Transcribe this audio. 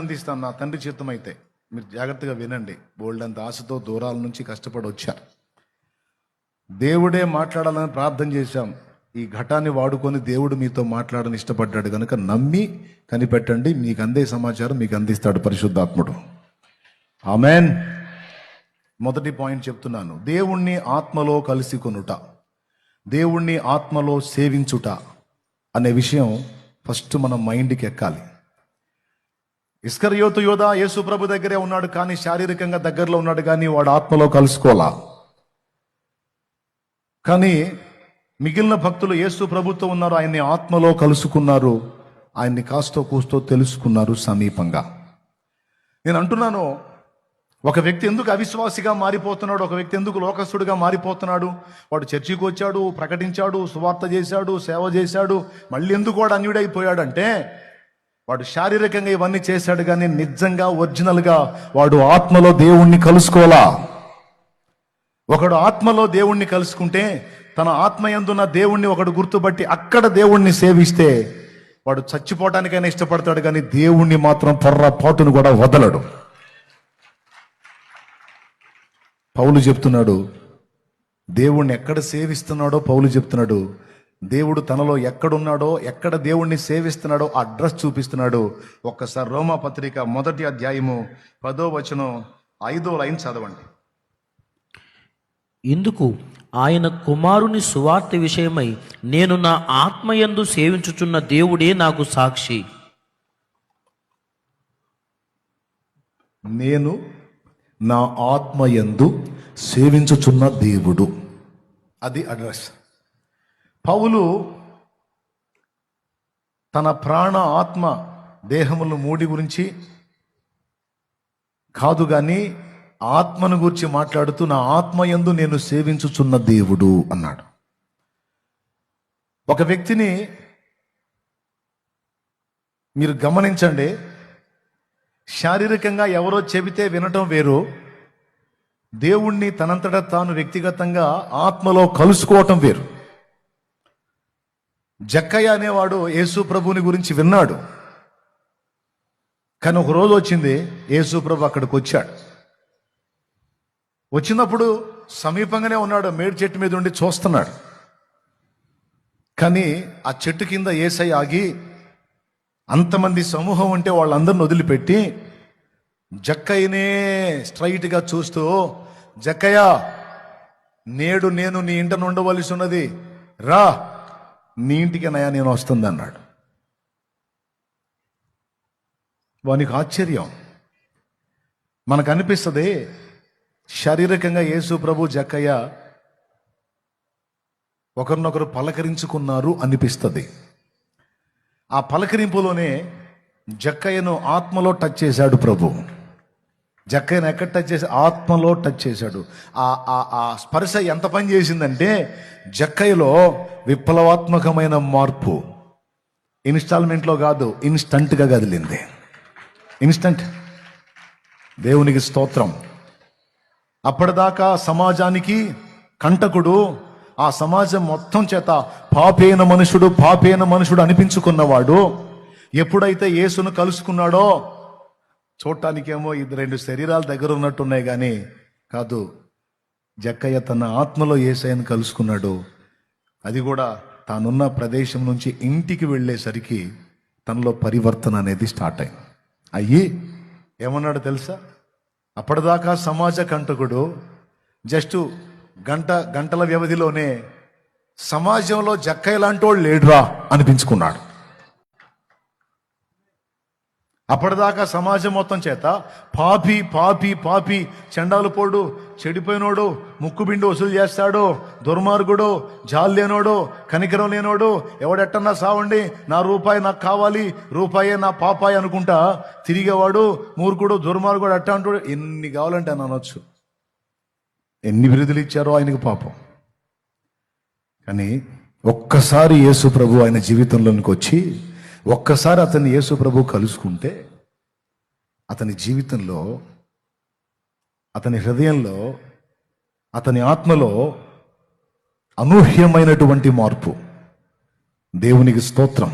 అందిస్తాను నా తండ్రి చిత్తం అయితే. మీరు జాగ్రత్తగా వినండి. బోల్డ్ అంత ఆశతో దూరాల నుంచి కష్టపడి వచ్చారు. దేవుడే మాట్లాడాలని ప్రార్థన చేశాం. ఈ ఘటాన్ని వాడుకొని దేవుడు మీతో మాట్లాడని ఇష్టపడ్డాడు కనుక నమ్మి కనిపెట్టండి. మీకు అందే సమాచారం మీకు అందిస్తాడు పరిశుద్ధాత్ముడు. ఆమెన్. మొదటి పాయింట్ చెప్తున్నాను. దేవుణ్ణి ఆత్మలో కలిసి కొనుట, దేవుణ్ణి ఆత్మలో సేవించుట అనే విషయం ఫస్ట్ మన మైండ్కి ఎక్కాలి. ఇస్కరియోతు యోధ యేసు ప్రభు దగ్గరే ఉన్నాడు, కానీ శారీరకంగా దగ్గరలో ఉన్నాడు, కానీ వాడు ఆత్మలో కలుసుకోవాలా. కానీ మిగిలిన భక్తులు యేసు ప్రభుతో ఉన్నారు, ఆయన్ని ఆత్మలో కలుసుకున్నారు, ఆయన్ని కాస్తో కూస్తో తెలుసుకున్నారు సమీపంగా. నేను అంటున్నాను, ఒక వ్యక్తి ఎందుకు అవిశ్వాసిగా మారిపోతున్నాడు, ఒక వ్యక్తి ఎందుకు లోకస్తుడిగా మారిపోతున్నాడు? వాడు చర్చికి వచ్చాడు, ప్రకటించాడు, సువార్త చేశాడు, సేవ చేశాడు, మళ్ళీ ఎందుకు వాడు అన్యుడైపోయాడంటే వాడు శారీరకంగా ఇవన్నీ చేశాడు, కానీ నిజంగా ఒరిజినల్గా వాడు ఆత్మలో దేవుణ్ణి కలుసుకోవాలా. ఒకడు ఆత్మలో దేవుణ్ణి కలుసుకుంటే తన ఆత్మయందున్న దేవుణ్ణి ఒకడు గుర్తుపట్టి అక్కడ దేవుణ్ణి సేవిస్తే వాడు చచ్చిపోవటానికైనా ఇష్టపడతాడు, కానీ దేవుణ్ణి మాత్రం పొర్రపాటును కూడా వదలడు. పౌలు చెప్తున్నాడు, దేవుణ్ణి ఎక్కడ సేవిస్తున్నాడో పౌలు చెప్తున్నాడు. దేవుడు తనలో ఎక్కడున్నాడో, ఎక్కడ దేవుణ్ణి సేవిస్తున్నాడో ఆ అడ్రస్ చూపిస్తున్నాడు. ఒక్కసారి రోమా పత్రిక 1వ అధ్యాయము 10వ వచనం 5వ లైన్ చదవండి. ఇందుకు ఆయన కుమారుని సువార్త విషయమై నేను నా ఆత్మయందు సేవించుచున్న దేవుడే నాకు సాక్షి. నేను నా ఆత్మయందు సేవించుచున్న దేవుడు, అది అడ్రస్. పౌలు తన ప్రాణ ఆత్మ దేహములు మూడి గురించి కాదు, కానీ ఆత్మను గురించి మాట్లాడుతూ నా ఆత్మయందు నేను సేవించుచున్న దేవుడు అన్నాడు. ఒక వ్యక్తిని మీరు గమనించండి, శారీరకంగా ఎవరో చెబితే వినటం వేరు, దేవుణ్ణి తనంతటా తాను వ్యక్తిగతంగా ఆత్మలో కలుసుకోవటం వేరు. జక్కయ్య అనేవాడు యేసు ప్రభుని గురించి విన్నాడు, కానీ ఒక రోజు వచ్చింది, యేసు ప్రభు అక్కడికి వచ్చాడు. వచ్చినప్పుడు సమీపంగానే ఉన్నాడు, మేడి చెట్టు మీద ఉండి చూస్తున్నాడు. కానీ ఆ చెట్టు కింద యేసయ్య ఆగి అంతమంది సమూహం ఉంటే వాళ్ళందరిని వదిలిపెట్టి జక్కయ్యనే స్ట్రైట్గా చూస్తూ, జక్కయ్య, నేడు నేను నీ ఇంట ఉండవలసి ఉన్నది, రా, నీ ఇంటికి నయా నేను వస్తుంది అన్నాడు. వానికి ఆశ్చర్యం. మనకు అనిపిస్తుంది శారీరకంగా యేసు ప్రభు జక్కయ్య ఒకరినొకరు పలకరించుకున్నారు అనిపిస్తుంది. ఆ పలకరింపులోనే జక్కయ్యను ఆత్మలో టచ్ చేశాడు ప్రభు. జక్కయ్యను ఎక్కడ టచ్ చేసి? ఆత్మలో టచ్ చేశాడు. ఆ స్పర్శ ఎంత పని చేసిందంటే జక్కయ్యలో విప్లవాత్మకమైన మార్పు ఇన్స్టాల్మెంట్లో కాదు, ఇన్స్టంట్గా కదిలింది. ఇన్స్టంట్. దేవునికి స్తోత్రం. అప్పటిదాకా సమాజానికి కంటకుడు, ఆ సమాజం మొత్తం చేత పాపేన మనుషుడు అనిపించుకున్నవాడు ఎప్పుడైతే యేసును కలుసుకున్నాడో, చూడటానికేమో 2 శరీరాలు దగ్గర ఉన్నట్టున్నాయి, కానీ కాదు, జక్కయ్య తన ఆత్మలో యేసయ్యను కలుసుకున్నాడు. అది కూడా తానున్న ప్రదేశం నుంచి ఇంటికి వెళ్ళేసరికి తనలో పరివర్తన అనేది స్టార్ట్ అయ్యి ఏమన్నాడు తెలుసా? అప్పటిదాకా సమాజ కంటకుడు జస్ట్ గంటల వ్యవధిలోనే సమాజంలో జక్కయ్య లాంటి వాడు లేడురా అనిపించుకున్నాడు. అప్పటిదాకా సమాజం మొత్తం చేత పాపి పాపి పాపి, చండాలు పోడు, చెడిపోయినోడు, ముక్కుబిండు వసూలు చేస్తాడు, దుర్మార్గుడు, జాలి లేనోడు, కనికరం లేనోడు, ఎవడెట్టన్నా సావండి, నా రూపాయి నాకు కావాలి, రూపాయే నా పాపాయి అనుకుంటా తిరిగేవాడు, మూర్ఖుడు, దుర్మార్గుడు, అట్ట అంటాడు. ఎన్ని కావాలంటే అని అనొచ్చు. ఎన్ని బిరుదులు ఇచ్చారో ఆయనకు పాపం. కానీ ఒక్కసారి యేసు ప్రభు ఆయన జీవితంలోనికి వచ్చి ఒక్కసారి అతన్ని యేసు ప్రభు కలుసుకుంటే అతని జీవితంలో, అతని హృదయంలో, అతని ఆత్మలో అనూహ్యమైనటువంటి మార్పు. దేవునికి స్తోత్రం.